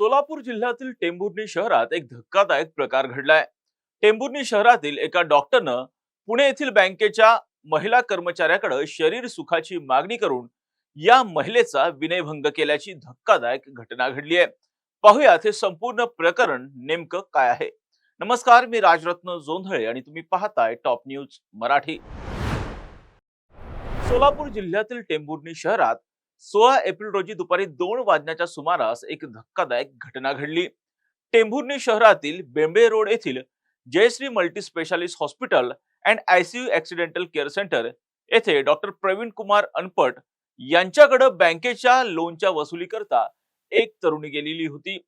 सोलापूर जिल्ह्यातील टेंभुर्णी शहरात एक धक्कादायक प्रकार घडलाय। टेंभुर्णी शहरातील एका डॉक्टरनं पुणे येथील बँकेच्या महिला कर्मचाऱ्याकडे शरीर सुखाची मागणी करून या महिलेचा विनयभंग केल्याची धक्कादायक घटना घडली आहे। पाहुयात हे संपूर्ण प्रकरण नेमकं काय आहे। नमस्कार, मी राजरत्न जोंधळे आणि तुम्ही पाहताय टॉप न्यूज मराठी। सोलापूर जिल्ह्यातील टेंभुर्णी शहरात 16 एप्रिल रोजी दुपारी 2 वाजण्याच्या सुमारास एक धक्कादायक घटना घडली। टेंभुर्णी शहरातील बेंबे रोड येथील Jayashree multi specialist hospital and ICU accidental care centre येथे डॉक्टर प्रवीण कुमार अनपट यांच्याकडे बँकेच्या लोनच्या वसुली करता एक तरुणी गेलेली होती।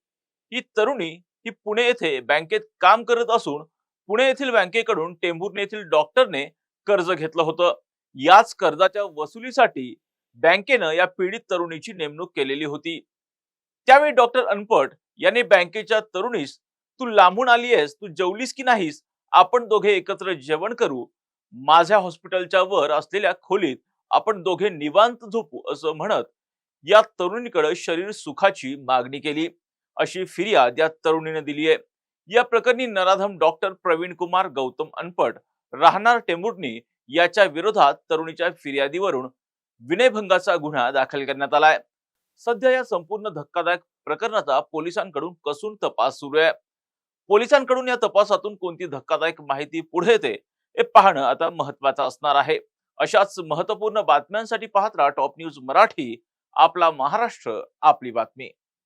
ही तरुणी पुणे येथे बँकेत काम करत असून पुणे येथील बँकेकडून टेंभुर्णी येथील डॉक्टरने कर्ज घेतलं होतं। याच कर्जाच्या वसुलीसाठी बँकेनं या पीडित तरुणीची नेमणूक केलेली होती। त्यावेळी डॉक्टर अनपट यांनी बँकेच्या तरुणीस, तू लांबून आली आहेस, तू जेवलीस की नाहीस, आपण दोघे एकत्र जेवण करू, माझ्या हॉस्पिटलच्या वर असलेल्या खोलीत आपण दोघे निवांत झोपू असं म्हणत या तरुणीकडे शरीर सुखाची मागणी केली, अशी फिर्याद या तरुणीने दिली आहे। या प्रकरणी नराधम डॉक्टर प्रवीण कुमार गौतम अनपट राहणार टेंभुर्णी याच्या विरोधात तरुणीच्या फिर्यादीवरून विनयभंगाचा गुन्हा दाखल करण्यात आलाय। सध्या या संपूर्ण धक्कादायक प्रकरणाचा पोलिसांकडून कसून तपास सुरू आहे। पोलिसांकडून या तपासातून कोणती धक्कादायक माहिती पुढे येते हे पाहणं आता महत्त्वाचं असणार आहे। अशाच महत्त्वपूर्ण बातम्यांसाठी पाहत राहा टॉप न्यूज मराठी, आपला महाराष्ट्र आपली बातमी।